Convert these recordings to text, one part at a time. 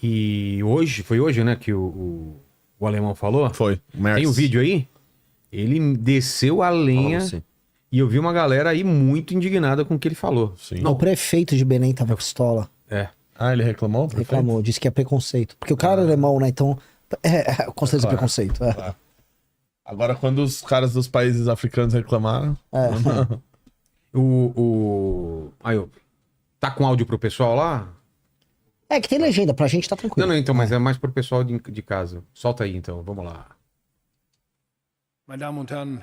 E hoje, foi hoje, né, que o alemão falou? Foi. Tem o vídeo aí? Ele desceu a lenha Falou, sim. e eu vi uma galera aí muito indignada com o que ele falou. Sim. Não, o prefeito de Belém tava pistola. É. Ah, ele reclamou? Prefeito? Reclamou, disse que é preconceito. Porque o cara é alemão, né? Então, conceito de preconceito. É. Claro. Agora, quando os caras dos países africanos reclamaram... Aí, tá com áudio pro pessoal lá? É que tem legenda, pra gente tá tranquilo. Não, então, mas é mais pro pessoal de casa. Solta aí, então, vamos lá. Meine Damen und Herren,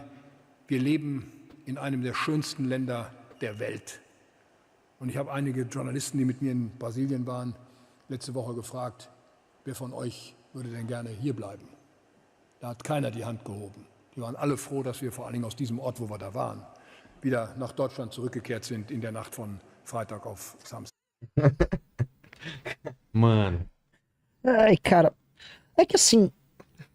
wir leben in einem der schönsten Länder der Welt. Und ich habe einige Journalisten, die mit mir in Brasilien waren, letzte Woche gefragt, wer von euch würde denn gerne hier bleiben? Da hat keiner die Hand gehoben. Die waren alle froh, dass wir vor allen Dingen aus diesem Ort, wo wir da waren, wieder nach Deutschland zurückgekehrt sind in der Nacht von Freitag auf Samstag. Mano. Ai, cara. É que assim.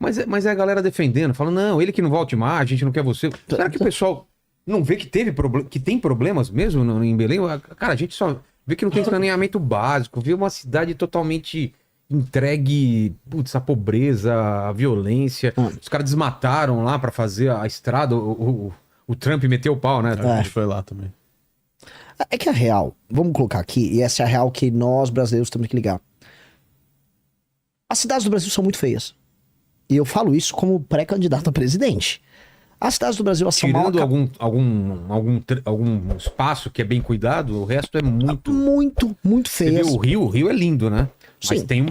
Mas é a galera defendendo, falando, não, ele que não volte mais, a gente não quer você. Será que o pessoal não vê que que tem problemas mesmo em Belém? Cara, a gente só vê que não tem saneamento básico, vê uma cidade totalmente entregue, putz, a pobreza, a violência. Os caras desmataram lá pra fazer a estrada, o Trump meteu o pau, né? A gente foi lá também. É que a real, vamos colocar aqui, e essa é a real que nós brasileiros temos que ligar. As cidades do Brasil são muito feias. E eu falo isso como pré-candidato a presidente. As cidades do Brasil são tirando algum espaço que é bem cuidado, o resto é muito... Muito feias. Você vê o Rio é lindo, né? Mas Sim. tem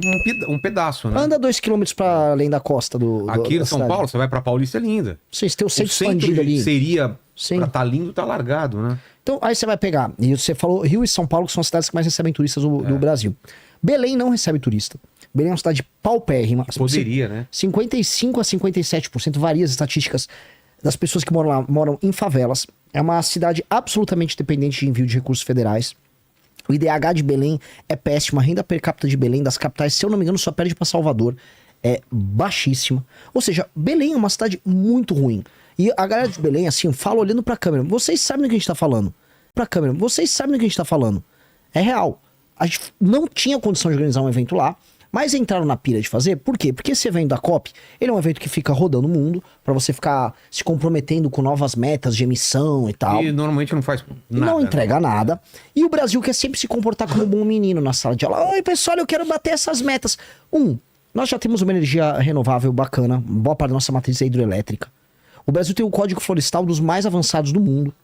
um pedaço, né? Anda 2 km pra além da costa Aqui em da São cidade. Paulo, você vai pra Paulista, é linda. Sim, você tem o O centro centro expandido ali. seria Sim. pra tá lindo, tá largado, né? Então, aí você vai pegar, e você falou Rio e São Paulo, que são as cidades que mais recebem turistas do Brasil. Belém não recebe turista. Belém é uma cidade paupérrima. Poderia, né? 55 a 57%, varia as estatísticas das pessoas que moram lá, moram em favelas. É uma cidade absolutamente dependente de envio de recursos federais. O IDH de Belém é péssimo. A renda per capita de Belém, das capitais, se eu não me engano, só perde para Salvador. É baixíssima. Ou seja, Belém é uma cidade muito ruim. E a galera de Belém, assim, fala olhando pra câmera. Vocês sabem do que a gente tá falando. Pra câmera, vocês sabem do que a gente tá falando. É real. A gente não tinha condição de organizar um evento lá, mas entraram na pira de fazer. Por quê? Porque esse evento da COP, ele é um evento que fica rodando o mundo, pra você ficar se comprometendo com novas metas de emissão e tal. E normalmente não faz nada. Não entrega né? nada. E o Brasil quer sempre se comportar como um bom menino na sala de aula. Oi, pessoal, eu quero bater essas metas. Nós já temos uma energia renovável bacana. Boa parte da nossa matriz é hidroelétrica. O Brasil tem o código florestal dos mais avançados do mundo.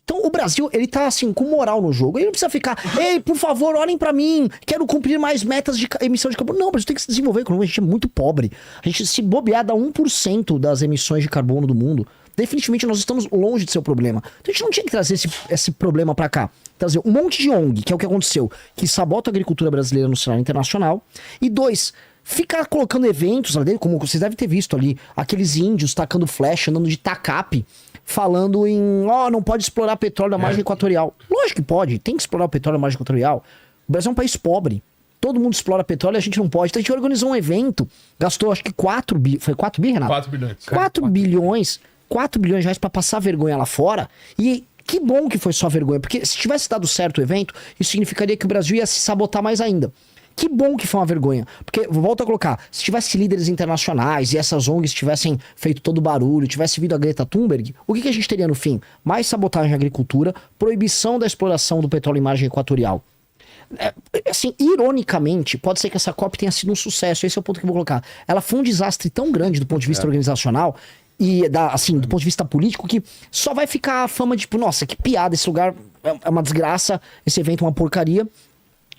Então o Brasil, ele tá assim, com moral no jogo. Ele não precisa ficar, ei, por favor, olhem pra mim, quero cumprir mais metas de emissão de carbono. Não, o Brasil tem que se desenvolver, a gente é muito pobre. A gente se bobear dá 1% das emissões de carbono do mundo. Definitivamente nós estamos longe de ser o problema. Então a gente não tinha que trazer esse problema pra cá. Trazer um monte de ONG, que é o que aconteceu, que sabota a agricultura brasileira no cenário internacional. E 2, ficar colocando eventos lá dentro, como vocês devem ter visto ali, aqueles índios tacando flecha, andando de tacape, falando em, não pode explorar petróleo da margem equatorial. Lógico que pode, tem que explorar o petróleo da margem equatorial. O Brasil é um país pobre. Todo mundo explora petróleo e a gente não pode. Então a gente organizou um evento, gastou acho que 4 bilhões. Foi 4 bi, Renato? 4 bilhões. 4 bilhões. 4 bilhões de reais pra passar vergonha lá fora. E que bom que foi só vergonha, porque se tivesse dado certo o evento, isso significaria que o Brasil ia se sabotar mais ainda. Que bom que foi uma vergonha. Porque, volto a colocar, se tivesse líderes internacionais e essas ONGs tivessem feito todo o barulho, tivesse vindo a Greta Thunberg, o que a gente teria no fim? Mais sabotagem à agricultura, proibição da exploração do petróleo em margem equatorial. Assim, ironicamente, pode ser que essa COP tenha sido um sucesso, esse é o ponto que eu vou colocar. Ela foi um desastre tão grande do ponto de vista organizacional e, assim, do ponto de vista político, que só vai ficar a fama de, tipo, nossa, que piada, esse lugar é uma desgraça, esse evento é uma porcaria.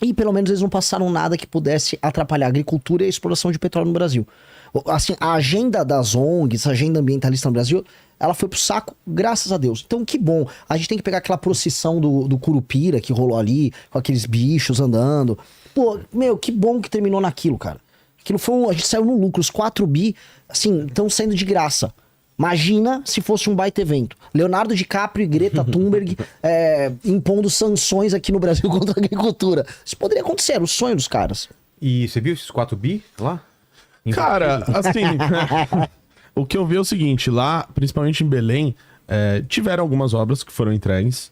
E pelo menos eles não passaram nada que pudesse atrapalhar a agricultura e a exploração de petróleo no Brasil. Assim, a agenda das ONGs, a agenda ambientalista no Brasil, ela foi pro saco, graças a Deus. Então, que bom. A gente tem que pegar aquela procissão do Curupira que rolou ali, com aqueles bichos andando. Pô, meu, que bom que terminou naquilo, cara. Aquilo foi a gente saiu no lucro, os 4 bi, assim, estão saindo de graça. Imagina se fosse um baita evento. Leonardo DiCaprio e Greta Thunberg impondo sanções aqui no Brasil contra a agricultura. Isso poderia acontecer, era o sonho dos caras. E você viu esses 4 bi lá? Cara, assim, o que eu vi é o seguinte, lá, principalmente em Belém, tiveram algumas obras que foram entregues.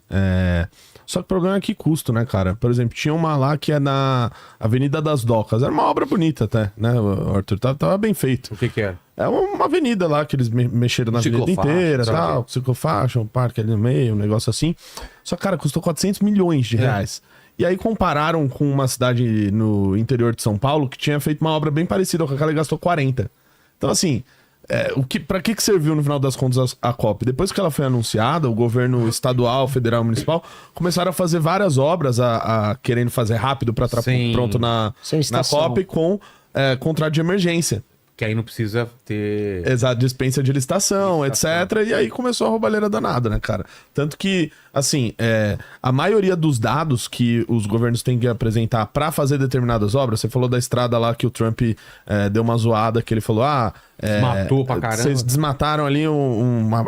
Só que o problema é que custo, né, cara? Por exemplo, tinha uma lá que é na Avenida das Docas. Era uma obra bonita até, né, Arthur? Tava bem feito. O que era? É uma avenida lá que eles mexeram na avenida inteira, tal, ciclofaixa, um parque ali no meio, um negócio assim. Só que, cara, custou 400 milhões de reais. E aí compararam com uma cidade no interior de São Paulo que tinha feito uma obra bem parecida com aquela e gastou 40. Então, assim, pra que serviu no final das contas a COP? Depois que ela foi anunciada, o governo estadual, federal e municipal começaram a fazer várias obras, querendo fazer rápido pra estar pronto na COP com contrato de emergência. Que aí não precisa ter... Exato, dispensa de licitação, etc. E aí começou a roubalheira danada, né, cara? Tanto que, assim, a maioria dos dados que os governos têm que apresentar pra fazer determinadas obras, você falou da estrada lá que o Trump deu uma zoada, que ele falou, matou pra caramba. Vocês desmataram ali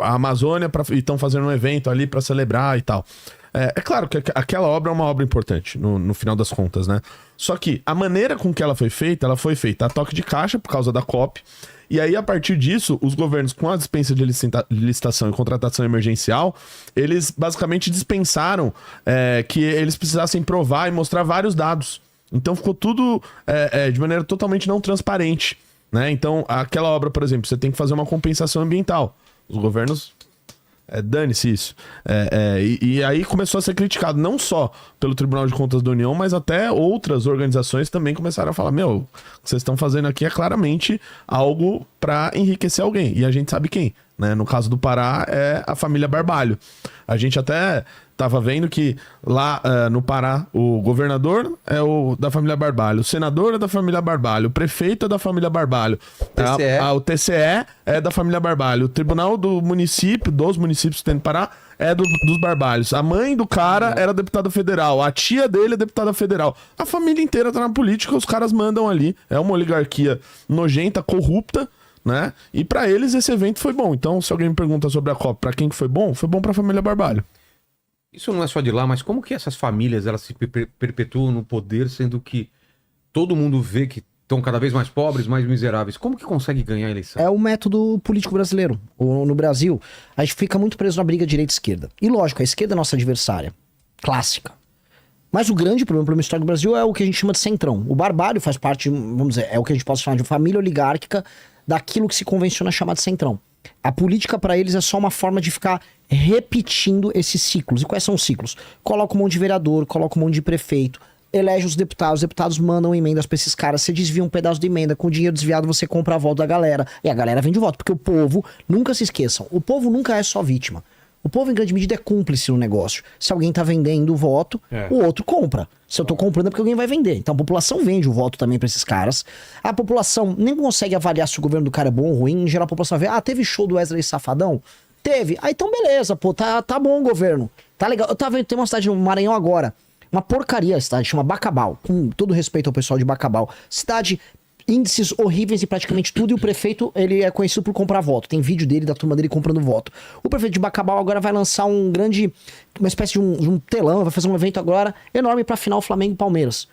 a Amazônia e estão fazendo um evento ali pra celebrar e tal. É claro que aquela obra é uma obra importante, no final das contas, né? Só que a maneira com que ela foi feita a toque de caixa por causa da COP. E aí, a partir disso, os governos, com a dispensa de licitação e contratação emergencial, eles basicamente dispensaram que eles precisassem provar e mostrar vários dados. Então, ficou tudo de maneira totalmente não transparente, né? Então, aquela obra, por exemplo, você tem que fazer uma compensação ambiental. Os governos... dane-se isso. E aí começou a ser criticado não só pelo Tribunal de Contas da União, mas até outras organizações também começaram a falar, o que vocês estão fazendo aqui é claramente algo para enriquecer alguém. E a gente sabe quem, né? No caso do Pará, é a família Barbalho. A gente até tava vendo que lá no Pará, o governador é da família Barbalho, o senador é da família Barbalho, o prefeito é da família Barbalho, o TCE é da família Barbalho, o tribunal dos municípios que tem no Pará é dos Barbalhos. A mãe do cara era deputada federal, a tia dele é deputada federal. A família inteira tá na política, os caras mandam ali. É uma oligarquia nojenta, corrupta, né? E pra eles esse evento foi bom. Então, se alguém me pergunta sobre a COP, pra quem que foi bom pra família Barbalho. Isso não é só de lá, mas como que essas famílias elas se perpetuam no poder, sendo que todo mundo vê que estão cada vez mais pobres, mais miseráveis? Como que consegue ganhar a eleição? É o método político brasileiro. No Brasil, a gente fica muito preso na briga direita-esquerda. E lógico, a esquerda é nossa adversária. Clássica. Mas o grande problema histórico do Brasil é o que a gente chama de centrão. O Barbalho faz parte, vamos dizer, é o que a gente pode chamar de família oligárquica daquilo que se convenciona chamar de centrão. A política para eles é só uma forma de ficar repetindo esses ciclos. E quais são os ciclos? Coloca um monte de vereador, coloca um monte de prefeito, elege os deputados mandam emendas pra esses caras, você desvia um pedaço de emenda, com o dinheiro desviado você compra a voto da galera, e a galera vende o voto, porque o povo, nunca se esqueçam, o povo nunca é só vítima. O povo, em grande medida, é cúmplice no negócio. Se alguém tá vendendo o voto, o outro compra. Se eu tô comprando é porque alguém vai vender. Então a população vende o voto também pra esses caras. A população nem consegue avaliar se o governo do cara é bom ou ruim. Em geral, a população vê, teve show do Wesley Safadão? Teve. Então beleza, pô, tá bom o governo. Tá legal. Eu tava vendo, tem uma cidade no Maranhão agora, uma porcaria a cidade, chama Bacabal. Com todo respeito ao pessoal de Bacabal. Cidade... índices horríveis e praticamente tudo, e o prefeito, ele é conhecido por comprar voto. Tem vídeo dele, da turma dele comprando voto. O prefeito de Bacabal agora vai lançar uma espécie de um telão, vai fazer um evento agora enorme pra final Flamengo e Palmeiras.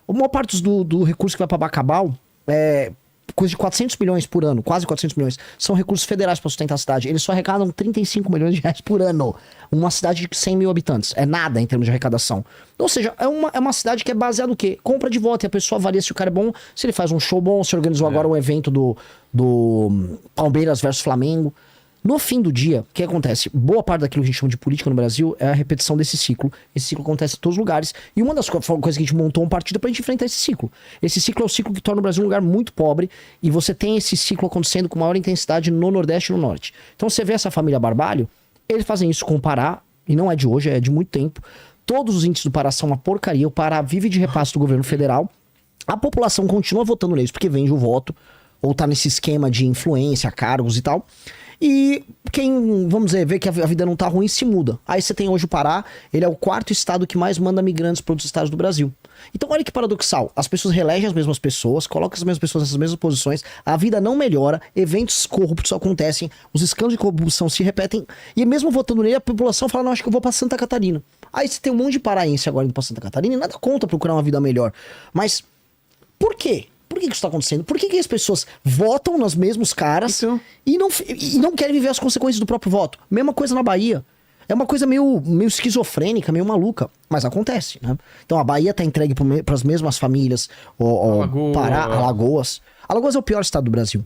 A maior parte do recurso que vai pra Bacabal é coisa de 400 milhões por ano, quase 400 milhões, são recursos federais pra sustentar a cidade. Eles só arrecadam 35 milhões de reais por ano. Uma cidade de 100 mil habitantes. É nada em termos de arrecadação. Ou seja, é uma cidade que é baseada no quê? Compra de voto. E a pessoa avalia se o cara é bom, se ele faz um show bom, se organizou agora um evento do Palmeiras versus Flamengo. No fim do dia, o que acontece? Boa parte daquilo que a gente chama de política no Brasil é a repetição desse ciclo. Esse ciclo acontece em todos os lugares. E uma das coisas que a gente montou um partido pra gente enfrentar esse ciclo. Esse ciclo é o ciclo que torna o Brasil um lugar muito pobre. E você tem esse ciclo acontecendo com maior intensidade no Nordeste e no Norte. Então você vê essa família Barbalho, eles fazem isso com o Pará, e não é de hoje, é de muito tempo. Todos os índices do Pará são uma porcaria. O Pará vive de repasse do governo federal. A população continua votando neles porque vende o voto, ou tá nesse esquema de influência, cargos e tal. E quem, vamos dizer, vê que a vida não tá ruim, se muda. Aí você tem hoje o Pará, ele é o 4º estado que mais manda migrantes para outros estados do Brasil. Então olha que paradoxal, as pessoas reelegem as mesmas pessoas, colocam as mesmas pessoas nessas mesmas posições, a vida não melhora, eventos corruptos acontecem, os escândalos de corrupção se repetem, e mesmo votando nele, a população fala, não, acho que eu vou pra Santa Catarina. Aí você tem um monte de paraense agora indo pra Santa Catarina e nada contra procurar uma vida melhor. Mas por quê? por que isso tá acontecendo? Por que as pessoas votam nos mesmos caras Então. e não querem viver as consequências do próprio voto? Mesma coisa na Bahia. É uma coisa meio esquizofrênica, meio maluca. Mas acontece, né? Então a Bahia tá entregue para as mesmas famílias. Alagoas. Pará, Alagoas. Alagoas é o pior estado do Brasil.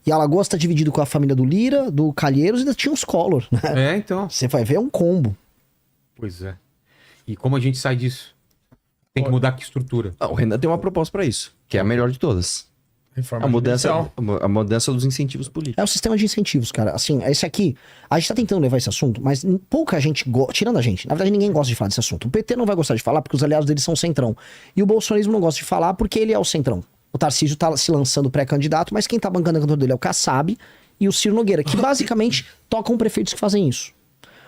E Alagoas tá dividido com a família do Lira, do Calheiros e ainda tinha os Collor, né? Então. Você vai ver, é um combo. Pois é. E como a gente sai disso? Tem que mudar que estrutura. O Renan tem uma proposta pra isso, que é a melhor de todas. Reforma A mudança, judicial. a mudança dos incentivos políticos. É o sistema de incentivos, cara. Assim, esse aqui, a gente tá tentando levar esse assunto, mas pouca gente tirando a gente. Na verdade, ninguém gosta de falar desse assunto. O PT não vai gostar de falar porque os aliados deles são o centrão. E o bolsonarismo não gosta de falar porque ele é o centrão. O Tarcísio tá se lançando pré-candidato, mas quem tá bancando a candidatura dele é o Kassab e o Ciro Nogueira, que basicamente tocam prefeitos que fazem isso.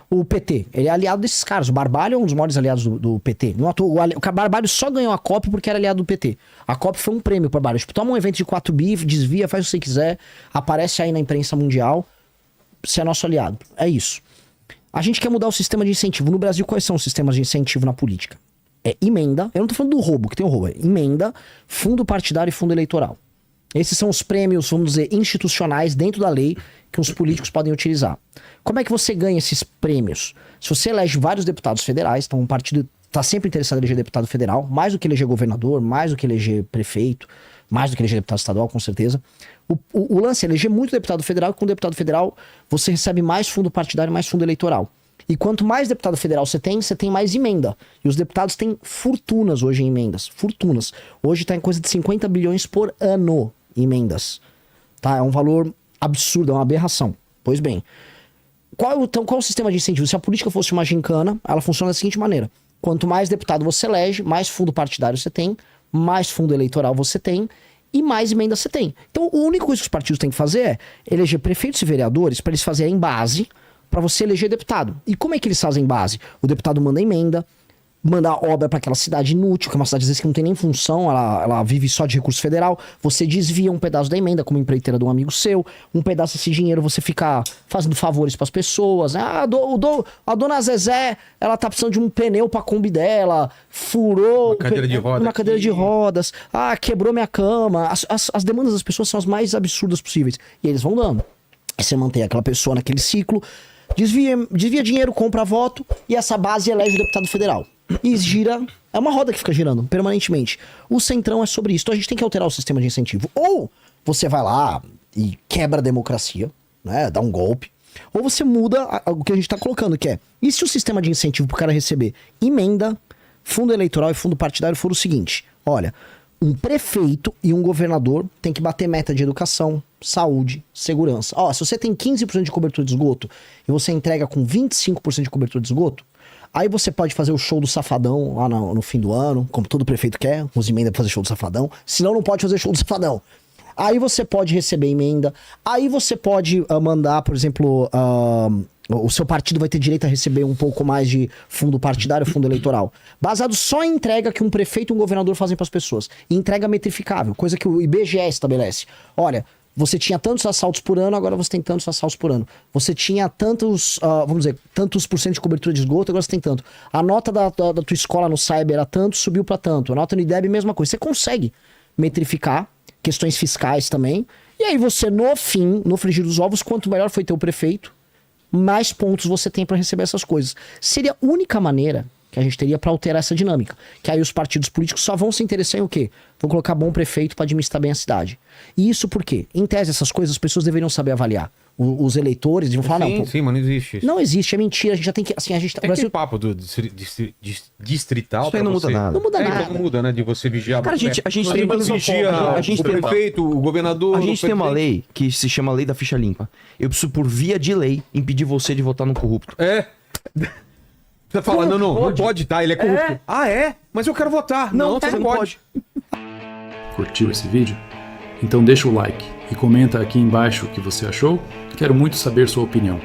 O PT, ele é aliado desses caras. O Barbalho é um dos maiores aliados do PT. O Barbalho só ganhou a COP porque era aliado do PT. A COP foi um prêmio pro Barbalho. Tipo, toma um evento de 4 bi, desvia, faz o que você quiser, aparece aí na imprensa mundial, você é nosso aliado. É isso. A gente quer mudar o sistema de incentivo. No Brasil, quais são os sistemas de incentivo na política? É emenda, eu não tô falando do roubo, que tem o roubo, é emenda, fundo partidário e fundo eleitoral. Esses são os prêmios, vamos dizer, institucionais dentro da lei que os políticos podem utilizar. Como é que você ganha esses prêmios? Se você elege vários deputados federais, então um partido está sempre interessado em eleger deputado federal, mais do que eleger governador, mais do que eleger prefeito, mais do que eleger deputado estadual, com certeza. O lance é eleger muito deputado federal, e com deputado federal você recebe mais fundo partidário e mais fundo eleitoral. E quanto mais deputado federal você tem mais emenda. E os deputados têm fortunas hoje em emendas. Fortunas. Hoje está em coisa de 50 bilhões por ano em emendas. Tá? É um valor absurdo, é uma aberração. Pois bem. Qual o sistema de incentivo? Se a política fosse uma gincana, ela funciona da seguinte maneira. Quanto mais deputado você elege, mais fundo partidário você tem, mais fundo eleitoral você tem e mais emenda você tem. Então, a única coisa que os partidos têm que fazer é eleger prefeitos e vereadores para eles fazerem base para você eleger deputado. E como é que eles fazem base? O deputado manda emenda, manda obra para aquela cidade inútil, que é uma cidade às vezes que não tem nem função, ela vive só de recurso federal, você desvia um pedaço da emenda como empreiteira de um amigo seu, um pedaço desse dinheiro você fica fazendo favores para as pessoas, né? A dona Zezé, ela tá precisando de um pneu para Kombi dela, furou Uma cadeira de roda uma cadeira de rodas, quebrou minha cama, as demandas das pessoas são as mais absurdas possíveis, e eles vão dando. Aí você mantém aquela pessoa naquele ciclo, desvia dinheiro, compra voto, e essa base elege o deputado federal. E gira, é uma roda que fica girando permanentemente. O centrão é sobre isso. Então a gente tem que alterar o sistema de incentivo. Ou você vai lá e quebra a democracia, né? Dá um golpe. Ou você muda o que a gente tá colocando, que é: e se o sistema de incentivo pro cara receber emenda, fundo eleitoral e fundo partidário for o seguinte: olha, um prefeito e um governador tem que bater meta de educação, saúde, segurança. Se você tem 15% de cobertura de esgoto e você entrega com 25% de cobertura de esgoto, aí você pode fazer o show do Safadão lá no fim do ano, como todo prefeito quer, os emendas pra fazer show do Safadão, senão não pode fazer show do Safadão. Aí você pode receber emenda, aí você pode mandar, por exemplo, o seu partido vai ter direito a receber um pouco mais de fundo partidário, fundo eleitoral, baseado só em entrega que um prefeito e um governador fazem pras pessoas. E entrega metrificável, coisa que o IBGE estabelece. Olha, você tinha tantos assaltos por ano, agora você tem tantos assaltos por ano. Você tinha tantos, vamos dizer, tantos por cento de cobertura de esgoto, agora você tem tanto. A nota da tua escola no cyber era tanto, subiu pra tanto. A nota no IDEB, mesma coisa. Você consegue metrificar questões fiscais também. E aí você, no fim, no frigir dos ovos, quanto melhor foi teu prefeito, mais pontos você tem pra receber essas coisas. Seria a única maneira que a gente teria pra alterar essa dinâmica. Que aí os partidos políticos só vão se interessar em o quê? Vão colocar bom prefeito pra administrar bem a cidade. E isso por quê? Em tese, essas coisas as pessoas deveriam saber avaliar. Os eleitores vão falar, sim, não, pô, sim, mas não existe isso. não existe, é mentira, a gente já tem que, assim, a gente... É aquele papo do distrital. Isso aí não muda nada. Não muda Então nada. não muda, né? De você vigiar. Cara, a gente tem- vigia a gente o tem- prefeito, o governador. A gente tem uma presidente. lei que se chama Lei da Ficha Limpa. Eu preciso, por via de lei, impedir você de votar no corrupto. É. Você fala, não pode, tá? Ele é corrupto. Ah, é? Mas eu quero votar. Não, você não pode. Curtiu esse vídeo? Então deixa o like e comenta aqui embaixo o que você achou. Quero muito saber sua opinião.